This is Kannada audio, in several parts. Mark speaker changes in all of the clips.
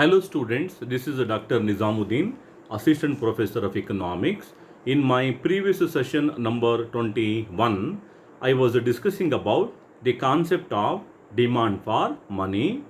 Speaker 1: Hello students, this is Dr. Nizamuddin, Assistant Professor of Economics. In my previous session number 21, I was discussing about the concept of demand for money.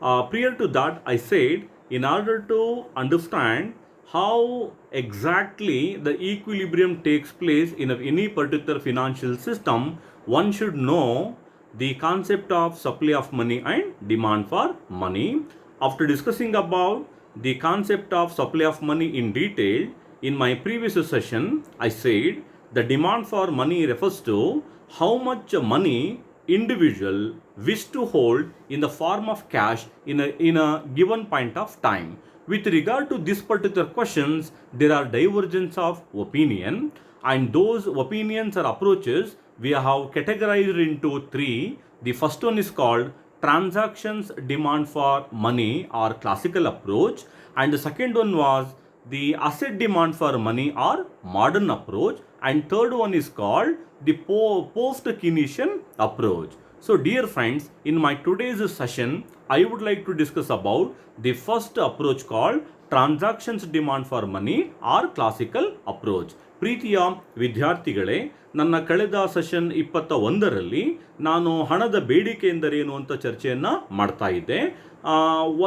Speaker 1: Prior to that, I said in order to understand how exactly the equilibrium takes place in any particular financial system, one should know the concept of supply of money and demand for money. After discussing about the concept of supply of money in detail, in my previous session, I said the demand for money refers to how much money individual wish to hold in the form of cash in a given point of time. With regard to this particular questions, there are divergence of opinion, and those opinions or approaches we have categorized into three. The first one is called transactions demand for money or classical approach, and the second one was the asset demand for money or modern approach, and third one is called the post-Keynesian approach. So dear friends, in my today's session I would like to discuss about the first approach called transactions demand for money or classical approach. ಪ್ರೀತಿಯ ವಿದ್ಯಾರ್ಥಿಗಳೇ, ನನ್ನ ಕಳೆದ ಸೆಷನ್ 21ರಲ್ಲಿ ನಾನು ಹಣದ ಬೇಡಿಕೆ ಎಂದರೇನು ಅಂತ ಚರ್ಚೆಯನ್ನು ಮಾಡ್ತಾ ಇದ್ದೆ.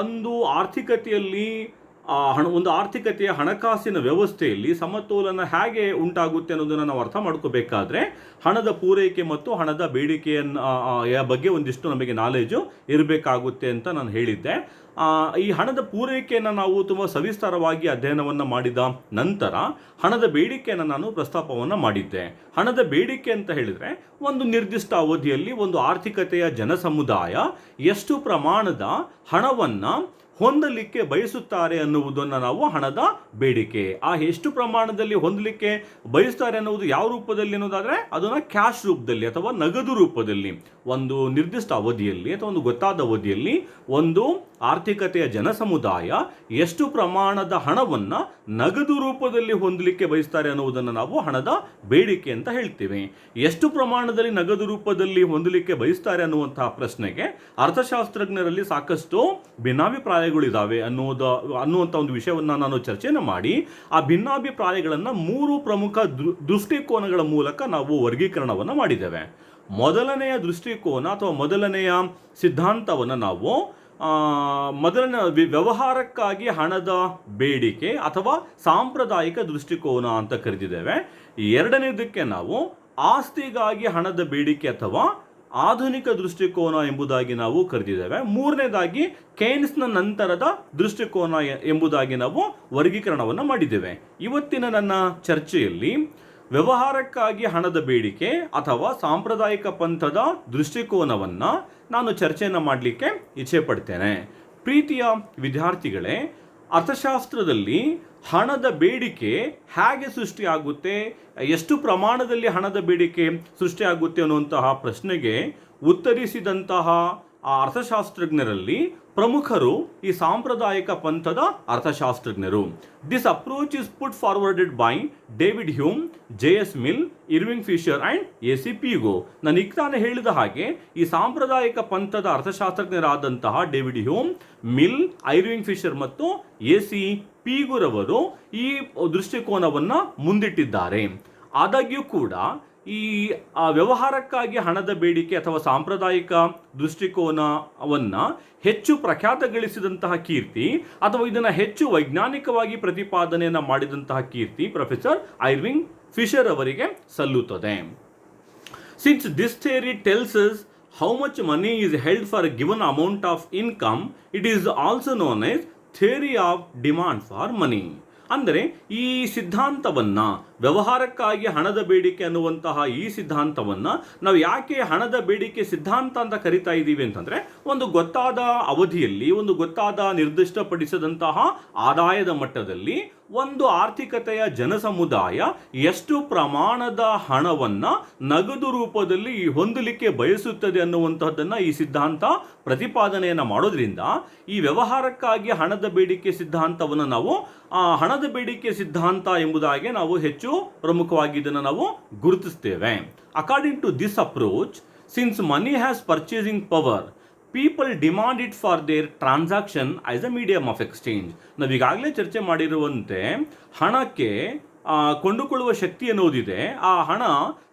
Speaker 1: ಒಂದು ಆರ್ಥಿಕತೆಯಲ್ಲಿ ಒಂದು ಆರ್ಥಿಕತೆಯ ಹಣಕಾಸಿನ ವ್ಯವಸ್ಥೆಯಲ್ಲಿ ಸಮತೋಲನ ಹೇಗೆ ಉಂಟಾಗುತ್ತೆ ಅನ್ನೋದನ್ನು ನಾವು ಅರ್ಥ ಮಾಡ್ಕೋಬೇಕಾದ್ರೆ ಹಣದ ಪೂರೈಕೆ ಮತ್ತು ಹಣದ ಬೇಡಿಕೆಯ ಬಗ್ಗೆ ಒಂದಿಷ್ಟು ನಮಗೆ ನಾಲೆಜು ಇರಬೇಕಾಗುತ್ತೆ ಅಂತ ನಾನು ಹೇಳಿದ್ದೆ. ಈ ಹಣದ ಪೂರೈಕೆಯನ್ನು ನಾವು ತುಂಬ ಸವಿಸ್ತಾರವಾಗಿ ಅಧ್ಯಯನವನ್ನು ಮಾಡಿದ ನಂತರ ಹಣದ ಬೇಡಿಕೆಯನ್ನು ನಾನು ಪ್ರಸ್ತಾಪವನ್ನು ಮಾಡಿದ್ದೆ. ಹಣದ ಬೇಡಿಕೆ ಅಂತ ಹೇಳಿದರೆ ಒಂದು ನಿರ್ದಿಷ್ಟ ಅವಧಿಯಲ್ಲಿ ಒಂದು ಆರ್ಥಿಕತೆಯ ಜನಸಮುದಾಯ ಎಷ್ಟು ಪ್ರಮಾಣದ ಹಣವನ್ನು ಹೊಂದಲಿಕ್ಕೆ ಬಯಸುತ್ತಾರೆ ಅನ್ನುವುದನ್ನು ನಾವು ಹಣದ ಬೇಡಿಕೆ. ಎಷ್ಟು ಪ್ರಮಾಣದಲ್ಲಿ ಹೊಂದಲಿಕ್ಕೆ ಬಯಸ್ತಾರೆ ಅನ್ನುವುದು ಯಾವ ರೂಪದಲ್ಲಿ ಅನ್ನೋದಾದರೆ ಅದನ್ನು ಕ್ಯಾಶ್ ರೂಪದಲ್ಲಿ ಅಥವಾ ನಗದು ರೂಪದಲ್ಲಿ ಒಂದು ನಿರ್ದಿಷ್ಟ ಅವಧಿಯಲ್ಲಿ ಅಥವಾ ಒಂದು ಗೊತ್ತಾದ ಅವಧಿಯಲ್ಲಿ ಒಂದು ಆರ್ಥಿಕತೆಯ ಜನಸಮುದಾಯ ಎಷ್ಟು ಪ್ರಮಾಣದ ಹಣವನ್ನು ನಗದು ರೂಪದಲ್ಲಿ ಹೊಂದಲಿಕ್ಕೆ ಬಯಸ್ತಾರೆ ಅನ್ನುವುದನ್ನು ನಾವು ಹಣದ ಬೇಡಿಕೆ ಅಂತ ಹೇಳ್ತೀವಿ. ಎಷ್ಟು ಪ್ರಮಾಣದಲ್ಲಿ ನಗದು ರೂಪದಲ್ಲಿ ಹೊಂದಲಿಕ್ಕೆ ಬಯಸ್ತಾರೆ ಅನ್ನುವಂತಹ ಪ್ರಶ್ನೆಗೆ ಅರ್ಥಶಾಸ್ತ್ರಜ್ಞರಲ್ಲಿ ಸಾಕಷ್ಟು ಭಿನ್ನಾಭಿಪ್ರಾಯಗಳಿದ್ದಾವೆ ಅನ್ನುವಂಥ ಒಂದು ವಿಷಯವನ್ನು ನಾನು ಚರ್ಚೆಯನ್ನು ಮಾಡಿ ಆ ಭಿನ್ನಾಭಿಪ್ರಾಯಗಳನ್ನು ಮೂರು ಪ್ರಮುಖ ದೃಷ್ಟಿಕೋನಗಳ ಮೂಲಕ ನಾವು ವರ್ಗೀಕರಣವನ್ನು ಮಾಡಿದ್ದೇವೆ. ಮೊದಲನೆಯ ದೃಷ್ಟಿಕೋನ ಅಥವಾ ಮೊದಲನೆಯ ಸಿದ್ಧಾಂತವನ್ನು ನಾವು ವ್ಯವಹಾರಕ್ಕಾಗಿ ಹಣದ ಬೇಡಿಕೆ ಅಥವಾ ಸಾಂಪ್ರದಾಯಿಕ ದೃಷ್ಟಿಕೋನ ಅಂತ ಕರೆದಿದ್ದೇವೆ. ಎರಡನೇದಕ್ಕೆ ನಾವು ಆಸ್ತಿಗಾಗಿ ಹಣದ ಬೇಡಿಕೆ ಅಥವಾ ಆಧುನಿಕ ದೃಷ್ಟಿಕೋನ ಎಂಬುದಾಗಿ ನಾವು ಕರೆದಿದ್ದೇವೆ. ಮೂರನೇದಾಗಿ ಕೇನ್ಸ್ನ ನಂತರದ ದೃಷ್ಟಿಕೋನ ಎಂಬುದಾಗಿ ನಾವು ವರ್ಗೀಕರಣವನ್ನು ಮಾಡಿದ್ದೇವೆ. ಇವತ್ತಿನ ನನ್ನ ಚರ್ಚೆಯಲ್ಲಿ ವ್ಯವಹಾರಕ್ಕಾಗಿ ಹಣದ ಬೇಡಿಕೆ ಅಥವಾ ಸಾಂಪ್ರದಾಯಿಕ ಪಂಥದ ದೃಷ್ಟಿಕೋನವನ್ನು ನಾನು ಚರ್ಚೆಯನ್ನು ಮಾಡಲಿಕ್ಕೆ ಇಚ್ಛೆ ಪಡ್ತೇನೆ. ಪ್ರೀತಿಯ ವಿದ್ಯಾರ್ಥಿಗಳೇ, ಅರ್ಥಶಾಸ್ತ್ರದಲ್ಲಿ ಹಣದ ಬೇಡಿಕೆ ಹೇಗೆ ಸೃಷ್ಟಿಯಾಗುತ್ತೆ, ಎಷ್ಟು ಪ್ರಮಾಣದಲ್ಲಿ ಹಣದ ಬೇಡಿಕೆ ಸೃಷ್ಟಿಯಾಗುತ್ತೆ ಅನ್ನುವಂತಹ ಪ್ರಶ್ನೆಗೆ ಉತ್ತರಿಸಿದಂತಹ ಆ ಅರ್ಥಶಾಸ್ತ್ರಜ್ಞರಲ್ಲಿ ಪ್ರಮುಖರು ಈ ಸಾಂಪ್ರದಾಯಿಕ ಪಂಥದ ಅರ್ಥಶಾಸ್ತ್ರಜ್ಞರು. This approach is put forwarded by David Hume, J S. Mill, Irving Fisher and A C. Pigou. ನಾನು ಈಗ ತಾನೇ ಹೇಳಿದ ಹಾಗೆ ಈ ಸಾಂಪ್ರದಾಯಿಕ ಪಂಥದ ಅರ್ಥಶಾಸ್ತ್ರಜ್ಞರಾದಂತಹ David Hume, Mill, Irving Fisher ಮತ್ತು ಎ.ಸಿ. ಪೀಗುರವರು ಈ ದೃಷ್ಟಿಕೋನವನ್ನು ಮುಂದಿಟ್ಟಿದ್ದಾರೆ. ಆದಾಗ್ಯೂ ಕೂಡ ಈ ವ್ಯವಹಾರಕ್ಕಾಗಿ ಹಣದ ಬೇಡಿಕೆ ಅಥವಾ ಸಾಂಪ್ರದಾಯಿಕ ದೃಷ್ಟಿಕೋನವನ್ನು ಹೆಚ್ಚು ಪ್ರಖ್ಯಾತಗೊಳಿಸಿದಂತಹ ಕೀರ್ತಿ ಅಥವಾ ಇದನ್ನು ಹೆಚ್ಚು ವೈಜ್ಞಾನಿಕವಾಗಿ ಪ್ರತಿಪಾದನೆಯನ್ನು ಮಾಡಿದಂತಹ ಕೀರ್ತಿ ಪ್ರೊಫೆಸರ್ ಐರ್ವಿಂಗ್ ಫಿಶರ್ ಅವರಿಗೆ ಸಲ್ಲುತ್ತದೆ. Since this theory tells us how much money is held for a given amount of income, it is also known as theory of demand for money. ಅಂದರೆ ಈ ಸಿದ್ಧಾಂತವನ್ನು, ವ್ಯವಹಾರಕ್ಕಾಗಿ ಹಣದ ಬೇಡಿಕೆ ಅನ್ನುವಂತಹ ಈ ಸಿದ್ಧಾಂತವನ್ನು ನಾವು ಯಾಕೆ ಹಣದ ಬೇಡಿಕೆ ಸಿದ್ಧಾಂತ ಅಂತ ಕರಿತಾ ಇದ್ದೀವಿ ಅಂತಂದರೆ, ಒಂದು ಗೊತ್ತಾದ ಅವಧಿಯಲ್ಲಿ ಒಂದು ಗೊತ್ತಾದ ನಿರ್ದಿಷ್ಟಪಡಿಸಿದಂತಹ ಆದಾಯದ ಮಟ್ಟದಲ್ಲಿ ಒಂದು ಆರ್ಥಿಕತೆಯ ಜನಸಮುದಾಯ ಎಷ್ಟು ಪ್ರಮಾಣದ ಹಣವನ್ನು ನಗದು ರೂಪದಲ್ಲಿ ಹೊಂದಲಿಕ್ಕೆ ಬಯಸುತ್ತದೆ ಅನ್ನುವಂತಹದ್ದನ್ನು ಈ ಸಿದ್ಧಾಂತ ಪ್ರತಿಪಾದನೆಯನ್ನು ಮಾಡೋದ್ರಿಂದ ಈ ವ್ಯವಹಾರಕ್ಕಾಗಿ ಹಣದ ಬೇಡಿಕೆ ಸಿದ್ಧಾಂತವನ್ನು ನಾವು ಹಣದ ಬೇಡಿಕೆ ಸಿದ್ಧಾಂತ ಎಂಬುದಾಗಿ ನಾವು ಹೆಚ್ಚು ಪ್ರಮುಖವಾಗಿ ಇದನ್ನು ನಾವು ಗುರುತಿಸ್ತೇವೆ. According to this approach, since money has purchasing power, people demand it for their transaction as a medium of exchange. ನಾವೀಗಾಗಲೇ ಚರ್ಚೆ ಮಾಡಿರುವಂತೆ ಹಣಕ್ಕೆ ಕೊಂಡುಕೊಳ್ಳುವ ಶಕ್ತಿ ಅನ್ನೋದಿದೆ. ಆ ಹಣ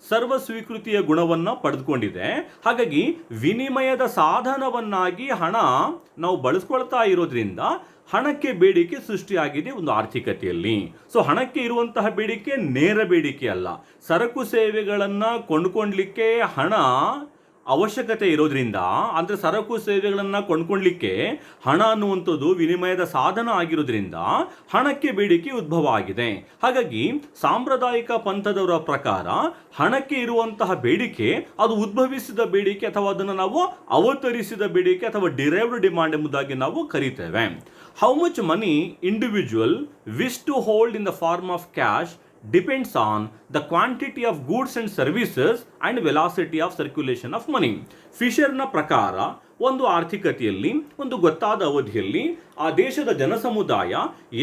Speaker 1: ಸರ್ವ ಸ್ವೀಕೃತಿಯ ಗುಣವನ್ನು ಪಡೆದುಕೊಂಡಿದೆ. ಹಾಗಾಗಿ ವಿನಿಮಯದ ಸಾಧನವನ್ನಾಗಿ ಹಣ ನಾವು ಬಳಸ್ಕೊಳ್ತಾ ಇರೋದ್ರಿಂದ ಹಣಕ್ಕೆ ಬೇಡಿಕೆ ಸೃಷ್ಟಿಯಾಗಿದೆ ಒಂದು ಆರ್ಥಿಕತೆಯಲ್ಲಿ. ಸೊ ಹಣಕ್ಕೆ ಇರುವಂತಹ ಬೇಡಿಕೆ ನೇರ ಬೇಡಿಕೆ ಅಲ್ಲ. ಸರಕು ಸೇವೆಗಳನ್ನು ಕೊಂಡುಕೊಳ್ಳಲಿಕ್ಕೆ ಹಣ ಅವಶ್ಯಕತೆ ಇರೋದ್ರಿಂದ, ಅಂದರೆ ಸರಕು ಸೇವೆಗಳನ್ನು ಕೊಂಡ್ಕೊಳ್ಳಿಕ್ಕೆ ಹಣ ಅನ್ನುವಂಥದ್ದು ವಿನಿಮಯದ ಸಾಧನ ಆಗಿರೋದ್ರಿಂದ ಹಣಕ್ಕೆ ಬೇಡಿಕೆ ಉದ್ಭವ ಆಗಿದೆ. ಹಾಗಾಗಿ ಸಾಂಪ್ರದಾಯಿಕ ಪಂಥದವರ ಪ್ರಕಾರ ಹಣಕ್ಕೆ ಇರುವಂತಹ ಬೇಡಿಕೆ ಅದು ಉದ್ಭವಿಸಿದ ಬೇಡಿಕೆ ಅಥವಾ ಅದನ್ನು ನಾವು ಅವತರಿಸಿದ ಬೇಡಿಕೆ ಅಥವಾ ಡಿರೈವ್ಡ್ ಡಿಮಾಂಡ್ ಎಂಬುದಾಗಿ ನಾವು ಕರೀತೇವೆ. How much money individual wish to hold in the form of cash depends on the quantity of goods and services and velocity of circulation of money. ಫಿಶರ್ನ ಪ್ರಕಾರ ಒಂದು ಆರ್ಥಿಕತೆಯಲ್ಲಿ ಒಂದು ಗೊತ್ತಾದ ಅವಧಿಯಲ್ಲಿ ಆ ದೇಶದ ಜನಸಮುದಾಯ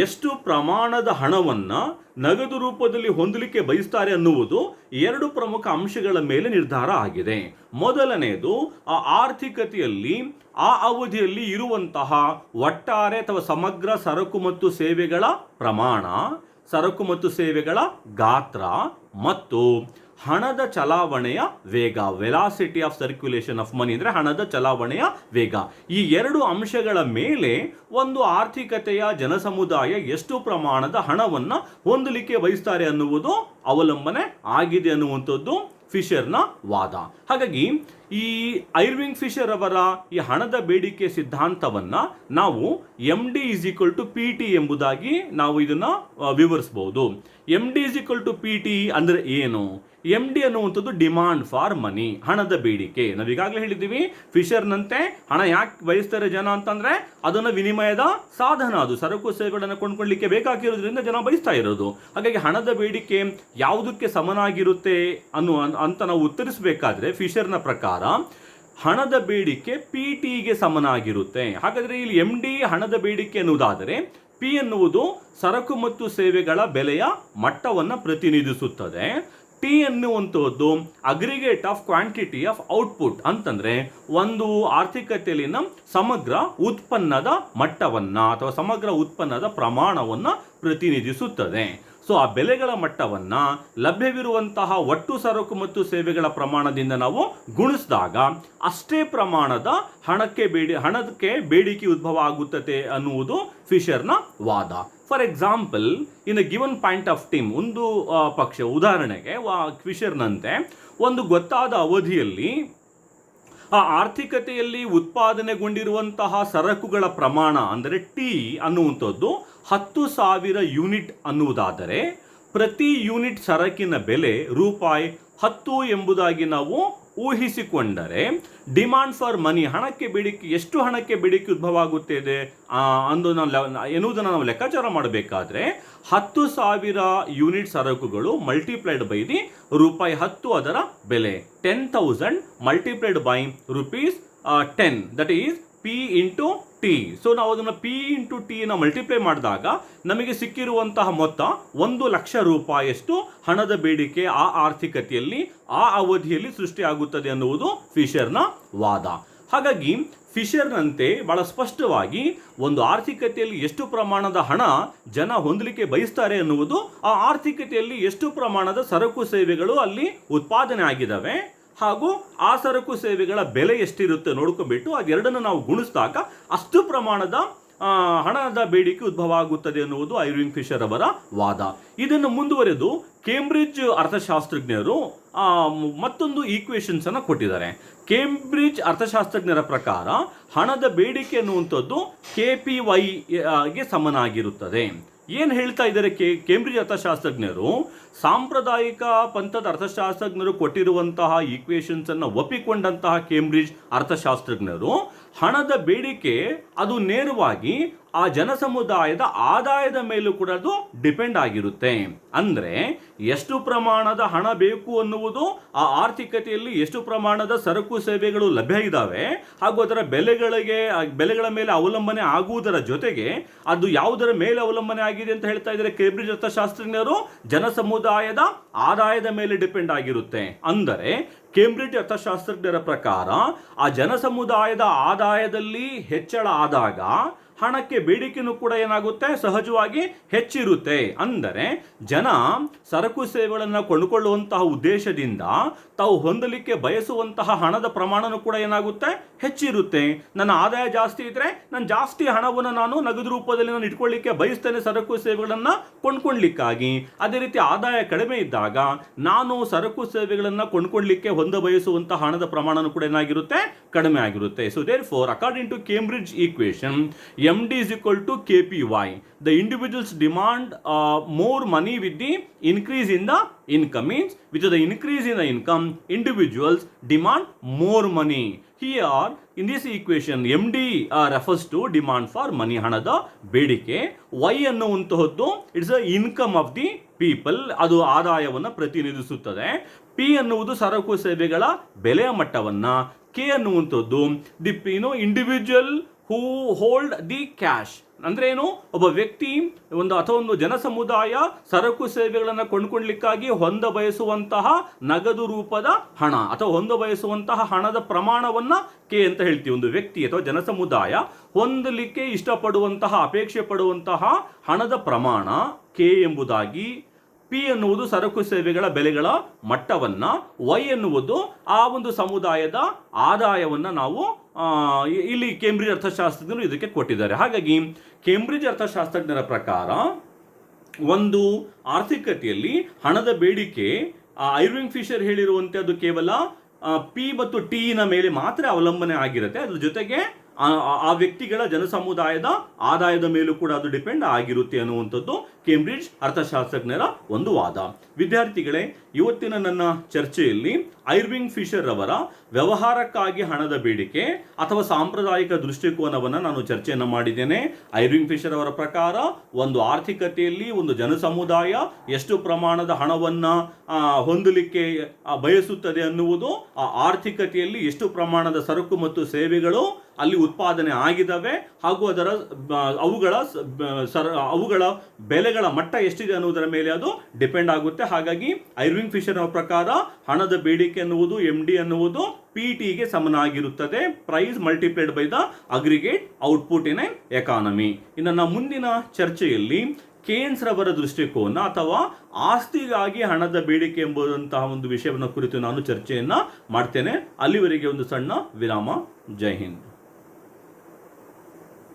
Speaker 1: ಎಷ್ಟು ಪ್ರಮಾಣದ ಹಣವನ್ನು ನಗದು ರೂಪದಲ್ಲಿ ಹೊಂದಲಿಕ್ಕೆ ಬಯಸ್ತಾರೆ ಅನ್ನುವುದು ಎರಡು ಪ್ರಮುಖ ಅಂಶಗಳ ಮೇಲೆ ನಿರ್ಧಾರ ಆಗಿದೆ. ಮೊದಲನೆಯದು ಆ ಆರ್ಥಿಕತೆಯಲ್ಲಿ ಆ ಅವಧಿಯಲ್ಲಿ ಇರುವಂತಹ ಒಟ್ಟಾರೆ ಅಥವಾ ಸಮಗ್ರ ಸರಕು ಮತ್ತು ಸೇವೆಗಳ ಪ್ರಮಾಣ, ಸರಕು ಮತ್ತು ಸೇವೆಗಳ ಗಾತ್ರ ಮತ್ತು ಹಣದ ಚಲಾವಣೆಯ ವೇಗ, velocity of circulation of money, ಅಂದರೆ ಹಣದ ಚಲಾವಣೆಯ ವೇಗ. ಈ ಎರಡು ಅಂಶಗಳ ಮೇಲೆ ಒಂದು ಆರ್ಥಿಕತೆಯ ಜನಸಮುದಾಯ ಎಷ್ಟು ಪ್ರಮಾಣದ ಹಣವನ್ನು ಹೊಂದಲಿಕ್ಕೆ ಬಯಸ್ತಾರೆ ಅನ್ನುವುದು ಅವಲಂಬನೆ ಆಗಿದೆ ಅನ್ನುವಂಥದ್ದು ಫಿಶರ್ನ ವಾದ. ಹಾಗಾಗಿ ಈ ಐರ್ವಿಂಗ್ ಫಿಶರ್ ಅವರ ಈ ಹಣದ ಬೇಡಿಕೆ ಸಿದ್ಧಾಂತವನ್ನು ನಾವು MD = PT ಎಂಬುದಾಗಿ ನಾವು ಇದನ್ನು ವಿವರಿಸಬಹುದು. MD = PT ಅಂದರೆ ಏನು? MD ಅನ್ನುವಂಥದ್ದು ಡಿಮಾಂಡ್ ಫಾರ್ ಮನಿ, ಹಣದ ಬೇಡಿಕೆ. ನಾವೀಗಾಗಲೇ ಹೇಳಿದ್ದೀವಿ, ಫಿಶರ್ನಂತೆ ಹಣ ಯಾಕೆ ಬಯಸ್ತಾರೆ ಜನ ಅಂತಂದರೆ ಅದನ್ನು ವಿನಿಮಯದ ಸಾಧನ, ಅದು ಸರಕು ಸೇವೆಗಳನ್ನು ಕೊಂಡ್ಕೊಳ್ಳಿಕ್ಕೆ ಬೇಕಾಗಿರೋದ್ರಿಂದ ಜನ ಬಯಸ್ತಾ ಇರೋದು. ಹಾಗಾಗಿ ಹಣದ ಬೇಡಿಕೆ ಯಾವುದಕ್ಕೆ ಸಮನಾಗಿರುತ್ತೆ ಅಂತ ನಾವು ಉತ್ತರಿಸಬೇಕಾದ್ರೆ ಫಿಶರ್ನ ಪ್ರಕಾರ ಹಣದ ಬೇಡಿಕೆ PTಗೆ ಸಮನಾಗಿರುತ್ತೆ. ಹಾಗಾದರೆ ಇಲ್ಲಿ MD ಹಣದ ಬೇಡಿಕೆ ಎನ್ನುವುದಾದರೆ P ಎನ್ನುವುದು ಸರಕು ಮತ್ತು ಸೇವೆಗಳ ಬೆಲೆಯ ಮಟ್ಟವನ್ನು ಪ್ರತಿನಿಧಿಸುತ್ತದೆ. T ಎನ್ನುವಂಥದ್ದು aggregate of quantity of output, ಅಂತಂದರೆ ಒಂದು ಆರ್ಥಿಕತೆಯಲ್ಲಿನ ಸಮಗ್ರ ಉತ್ಪನ್ನದ ಮಟ್ಟವನ್ನು ಅಥವಾ ಸಮಗ್ರ ಉತ್ಪನ್ನದ ಪ್ರಮಾಣವನ್ನು ಪ್ರತಿನಿಧಿಸುತ್ತದೆ. ಸೊ ಆ ಬೆಲೆಗಳ ಮಟ್ಟವನ್ನು ಲಭ್ಯವಿರುವಂತಹ ಒಟ್ಟು ಸರಕು ಮತ್ತು ಸೇವೆಗಳ ಪ್ರಮಾಣದಿಂದ ನಾವು ಗುಣಿಸಿದಾಗ ಅಷ್ಟೇ ಪ್ರಮಾಣದ ಹಣಕ್ಕೆ ಬೇಡಿಕೆ ಉದ್ಭವ ಆಗುತ್ತದೆ ಅನ್ನುವುದು ಫಿಶರ್ನ ವಾದ. For example, in a given point of time, ಒಂದು ಪಕ್ಷ ಉದಾಹರಣೆಗೆ ಫಿಶರ್ನಂತೆ ಒಂದು ಗೊತ್ತಾದ ಅವಧಿಯಲ್ಲಿ ಆ ಆರ್ಥಿಕತೆಯಲ್ಲಿ ಉತ್ಪಾದನೆಗೊಂಡಿರುವಂತಹ ಸರಕುಗಳ ಪ್ರಮಾಣ ಅಂದರೆ T ಅನ್ನುವಂಥದ್ದು 10,000 ಯೂನಿಟ್ ಅನ್ನುವುದಾದರೆ ಪ್ರತಿ ಯೂನಿಟ್ ಸರಕಿನ ಬೆಲೆ ₹10 ಎಂಬುದಾಗಿ ನಾವು ಊಹಿಸಿಕೊಂಡರೆ ಡಿಮಾಂಡ್ ಫಾರ್ ಮನಿ, ಎಷ್ಟು ಹಣಕ್ಕೆ ಬೇಡಿಕೆ ಉದ್ಭವ ಆಗುತ್ತಿದೆ ಎನ್ನುವುದನ್ನು ನಾವು ಲೆಕ್ಕಾಚಾರ ಮಾಡಬೇಕಾದ್ರೆ 10,000 ಯೂನಿಟ್ ಸರಕುಗಳು ಮಲ್ಟಿಪ್ಲೈಡ್ ಬೈ ದಿ ₹10 ಅದರ ಬೆಲೆ, 10,000 multiplied by ₹10, that is P into T. So ನಾವು ಅದನ್ನು P ಇಂಟು T ಮಲ್ಟಿಪ್ಲೈ ಮಾಡಿದಾಗ ನಮಗೆ ಸಿಕ್ಕಿರುವಂತಹ ಮೊತ್ತ ₹1,00,000 ಹಣದ ಬೇಡಿಕೆ ಆ ಆರ್ಥಿಕತೆಯಲ್ಲಿ ಆ ಅವಧಿಯಲ್ಲಿ ಸೃಷ್ಟಿಯಾಗುತ್ತದೆ ಅನ್ನುವುದು ಫಿಶರ್ನ ವಾದ. ಹಾಗಾಗಿ ಫಿಶರ್ನಂತೆ ಬಹಳ ಸ್ಪಷ್ಟವಾಗಿ ಒಂದು ಆರ್ಥಿಕತೆಯಲ್ಲಿ ಎಷ್ಟು ಪ್ರಮಾಣದ ಹಣ ಜನ ಹೊಂದಲಿಕ್ಕೆ ಬಯಸ್ತಾರೆ ಅನ್ನುವುದು ಆ ಆರ್ಥಿಕತೆಯಲ್ಲಿ ಎಷ್ಟು ಪ್ರಮಾಣದ ಸರಕು ಸೇವೆಗಳು ಅಲ್ಲಿ ಉತ್ಪಾದನೆ ಆಗಿದ್ದಾವೆ ಹಾಗೂ ಆ ಸರಕು ಸೇವೆಗಳ ಬೆಲೆ ಎಷ್ಟಿರುತ್ತೆ ನೋಡ್ಕೊಂಡ್ಬಿಟ್ಟು ಅದೆರಡನ್ನು ನಾವು ಗುಣಿಸಿದಾಗ ಅಷ್ಟು ಪ್ರಮಾಣದ ಹಣದ ಬೇಡಿಕೆ ಉದ್ಭವ ಆಗುತ್ತದೆ ಅನ್ನುವುದು ಐರ್ವಿಂಗ್ ಫಿಶರ್ ಅವರ ವಾದ. ಇದನ್ನು ಮುಂದುವರೆದು ಕೇಂಬ್ರಿಡ್ಜ್ ಅರ್ಥಶಾಸ್ತ್ರಜ್ಞರು ಮತ್ತೊಂದು ಈಕ್ವೇಷನ್ಸ್ ಅನ್ನು ಕೊಟ್ಟಿದ್ದಾರೆ. ಕೇಂಬ್ರಿಡ್ಜ್ ಅರ್ಥಶಾಸ್ತ್ರಜ್ಞರ ಪ್ರಕಾರ ಹಣದ ಬೇಡಿಕೆ ಅನ್ನುವಂಥದ್ದು KPYಗೆ ಸಮನಾಗಿರುತ್ತದೆ. ಏನು ಹೇಳ್ತಾ ಇದ್ದಾರೆ ಕೇಂಬ್ರಿಡ್ಜ್ ಅರ್ಥಶಾಸ್ತ್ರಜ್ಞರು? ಸಾಂಪ್ರದಾಯಿಕ ಪಂಥದ ಅರ್ಥಶಾಸ್ತ್ರಜ್ಞರು ಕೊಟ್ಟಿರುವಂತಹ ಈಕ್ವೇಷನ್ಸ್ ಅನ್ನು ಒಪ್ಪಿಕೊಂಡಂತಹ ಕೇಂಬ್ರಿಡ್ಜ್ ಅರ್ಥಶಾಸ್ತ್ರಜ್ಞರು ಹಣದ ಬೇಡಿಕೆ ಅದು ನೇರವಾಗಿ ಆ ಜನಸಮುದಾಯದ ಆದಾಯದ ಮೇಲೂ ಕೂಡ ಅದು ಡಿಪೆಂಡ್ ಆಗಿರುತ್ತೆ. ಅಂದರೆ ಎಷ್ಟು ಪ್ರಮಾಣದ ಹಣ ಬೇಕು ಅನ್ನುವುದು ಆ ಆರ್ಥಿಕತೆಯಲ್ಲಿ ಎಷ್ಟು ಪ್ರಮಾಣದ ಸರಕು ಸೇವೆಗಳು ಲಭ್ಯ ಇದ್ದಾವೆ ಹಾಗೂ ಅದರ ಬೆಲೆಗಳ ಮೇಲೆ ಅವಲಂಬನೆ ಆಗುವುದರ ಜೊತೆಗೆ ಅದು ಯಾವುದರ ಮೇಲೆ ಅವಲಂಬನೆ ಆಗಿದೆ ಅಂತ ಹೇಳ್ತಾ ಇದ್ದಾರೆ ಕೇಂಬ್ರಿಡ್ಜ್ ಅರ್ಥಶಾಸ್ತ್ರಜ್ಞರು? ಜನಸಮುದಾಯದ ಆದಾಯದ ಮೇಲೆ ಡಿಪೆಂಡ್ ಆಗಿರುತ್ತೆ. ಅಂದರೆ ಕೇಂಬ್ರಿಡ್ಜ್ ಅರ್ಥಶಾಸ್ತ್ರಜ್ಞರ ಪ್ರಕಾರ ಆ ಜನಸಮುದಾಯದ ಆದಾಯದಲ್ಲಿ ಹೆಚ್ಚಳ ಆದಾಗ ಹಣಕ್ಕೆ ಬೇಡಿಕೆನೂ ಕೂಡ ಏನಾಗುತ್ತೆ, ಸಹಜವಾಗಿ ಹೆಚ್ಚಿರುತ್ತೆ. ಅಂದರೆ ಜನ ಸರಕು ಸೇವೆಗಳನ್ನು ಕೊಂಡುಕೊಳ್ಳುವಂತಹ ಉದ್ದೇಶದಿಂದ ತಾವು ಹೊಂದಲಿಕ್ಕೆ ಬಯಸುವಂತಹ ಹಣದ ಪ್ರಮಾಣನೂ ಕೂಡ ಏನಾಗುತ್ತೆ, ಹೆಚ್ಚಿರುತ್ತೆ. ನನ್ನ ಆದಾಯ ಜಾಸ್ತಿ ಇದ್ರೆ ನಾನು ಜಾಸ್ತಿ ಹಣವನ್ನು ನಾನು ನಗದು ರೂಪದಲ್ಲಿ ನಾನು ಇಟ್ಕೊಳ್ಳಿಕ್ಕೆ ಬಯಸ್ತೇನೆ ಸರಕು ಸೇವೆಗಳನ್ನು ಕೊಂಡ್ಕೊಳ್ಳಿಕ್ಕಾಗಿ. ಅದೇ ರೀತಿ ಆದಾಯ ಕಡಿಮೆ ಇದ್ದಾಗ ನಾನು ಸರಕು ಸೇವೆಗಳನ್ನು ಕೊಂಡ್ಕೊಳ್ಳಿಕ್ಕೆ ಹೊಂದ ಬಯಸುವಂತಹ ಹಣದ ಪ್ರಮಾಣನೂ ಕೂಡ ಏನಾಗಿರುತ್ತೆ, ಕಡಿಮೆ ಆಗಿರುತ್ತೆ. So therefore according to Cambridge equation MD is equal to KPY. The individuals demand more money with the increase in the income. Means with the increase in the income, individuals demand more money. Here in this equation MD refers to demand for money, ಹಣದ ಬೇಡಿಕೆ. Y ಅನ್ನುವಂತಹದ್ದು it's a income of the people, ಅದು ಆದಾಯವನ್ನು ಪ್ರತಿನಿಧಿಸುತ್ತದೆ. P ಅನ್ನುವುದು ಸರಕು ಸೇವೆಗಳ ಬೆಲೆಯ ಮಟ್ಟವನ್ನ. K ಅನ್ನುವಂಥದ್ದು the individual who hold the cash. ಅಂದ್ರೆ ಏನು, ಒಬ್ಬ ವ್ಯಕ್ತಿ ಅಥವಾ ಒಂದು ಜನಸಮುದಾಯ ಸರಕು ಸೇವೆಗಳನ್ನು ಕೊಂಡ್ಕೊಳ್ಳಿಕ್ಕಾಗಿ ಹೊಂದ ಬಯಸುವಂತಹ ನಗದು ರೂಪದ ಹಣ ಅಥವಾ ಹೊಂದ ಬಯಸುವಂತಹ ಹಣದ ಪ್ರಮಾಣವನ್ನ ಕೆ ಅಂತ ಹೇಳ್ತೀವಿ. ಒಂದು ವ್ಯಕ್ತಿ ಅಥವಾ ಜನಸಮುದಾಯ ಹೊಂದಲಿಕ್ಕೆ ಇಷ್ಟಪಡುವಂತಹ ಅಪೇಕ್ಷೆ ಪಡುವಂತಹ ಹಣದ ಪ್ರಮಾಣ ಕೆ ಎಂಬುದಾಗಿ. ಪಿ ಎನ್ನುವುದು ಸರಕು ಸೇವೆಗಳ ಬೆಲೆಗಳ ಮಟ್ಟವನ್ನ, ವೈ ಎನ್ನುವುದು ಆ ಒಂದು ಸಮುದಾಯದ ಆದಾಯವನ್ನ ನಾವು ಇಲ್ಲಿ ಕೇಂಬ್ರಿಡ್ಜ್ ಅರ್ಥಶಾಸ್ತ್ರಜ್ಞರು ಇದಕ್ಕೆ ಕೊಟ್ಟಿದ್ದಾರೆ. ಹಾಗಾಗಿ ಕೇಂಬ್ರಿಡ್ಜ್ ಅರ್ಥಶಾಸ್ತ್ರಜ್ಞರ ಪ್ರಕಾರ ಒಂದು ಆರ್ಥಿಕತೆಯಲ್ಲಿ ಹಣದ ಬೇಡಿಕೆ ಐರ್ವಿಂಗ್ ಫಿಶರ್ ಹೇಳಿರುವಂತೆ ಅದು ಕೇವಲ ಪಿ ಮತ್ತು ಟಿ ನ ಮೇಲೆ ಮಾತ್ರ ಅವಲಂಬನೆ ಆಗಿರುತ್ತೆ. ಅದ್ರ ಜೊತೆಗೆ ಆ ವ್ಯಕ್ತಿಗಳ ಜನಸಮುದಾಯದ ಆದಾಯದ ಮೇಲೂ ಕೂಡ ಅದು ಡಿಪೆಂಡ್ ಆಗಿರುತ್ತೆ ಅನ್ನುವಂಥದ್ದು ಕೇಂಬ್ರಿಡ್ಜ್ ಅರ್ಥಶಾಸ್ತ್ರಜ್ಞರ ಒಂದು ವಾದ. ವಿದ್ಯಾರ್ಥಿಗಳೇ, ಇವತ್ತಿನ ನನ್ನ ಚರ್ಚೆಯಲ್ಲಿ ಐರ್ವಿಂಗ್ ಫಿಶರ್ ಅವರ ವ್ಯವಹಾರಕ್ಕಾಗಿ ಹಣದ ಬೇಡಿಕೆ ಅಥವಾ ಸಾಂಪ್ರದಾಯಿಕ ದೃಷ್ಟಿಕೋನವನ್ನು ನಾನು ಚರ್ಚೆಯನ್ನು ಮಾಡಿದ್ದೇನೆ. ಐರ್ವಿಂಗ್ ಫಿಶರ್ ಅವರ ಪ್ರಕಾರ ಒಂದು ಆರ್ಥಿಕತೆಯಲ್ಲಿ ಒಂದು ಜನಸಮುದಾಯ ಎಷ್ಟು ಪ್ರಮಾಣದ ಹಣವನ್ನು ಹೊಂದಲಿಕ್ಕೆ ಬಯಸುತ್ತದೆ ಅನ್ನುವುದು ಆ ಆರ್ಥಿಕತೆಯಲ್ಲಿ ಎಷ್ಟು ಪ್ರಮಾಣದ ಸರಕು ಮತ್ತು ಸೇವೆಗಳು ಅಲ್ಲಿ ಉತ್ಪಾದನೆ ಆಗಿದ್ದಾವೆ ಹಾಗೂ ಅವುಗಳ ಬೆಲೆಗಳ ಮಟ್ಟ ಎಷ್ಟಿದೆ ಅನ್ನುವುದರ ಮೇಲೆ ಅದು ಡಿಪೆಂಡ್ ಆಗುತ್ತೆ. ಹಾಗಾಗಿ ಐರ್ವಿಂಗ್ ಫಿಶರ್ ಅವರ ಪ್ರಕಾರ ಹಣದ ಬೇಡಿಕೆ ಎನ್ನುವುದು MD ಅನ್ನುವುದು PT ಗೆ ಸಮನಾಗಿರುತ್ತದೆ, price multiplied by the aggregate output in an economy. ಇನ್ನು ಮುಂದಿನ ಚರ್ಚೆಯಲ್ಲಿ ಕೇನ್ಸ್ ರವರ ದೃಷ್ಟಿಕೋನ ಅಥವಾ ಆಸ್ತಿಗಾಗಿ ಹಣದ ಬೇಡಿಕೆ ಎಂಬುದಂತಹ ಒಂದು ವಿಷಯವನ್ನು ಕುರಿತು ನಾನು ಚರ್ಚೆಯನ್ನ ಮಾಡ್ತೇನೆ. ಅಲ್ಲಿವರೆಗೆ ಒಂದು ಸಣ್ಣ ವಿರಾಮ. ಜೈ ಹಿಂದ್.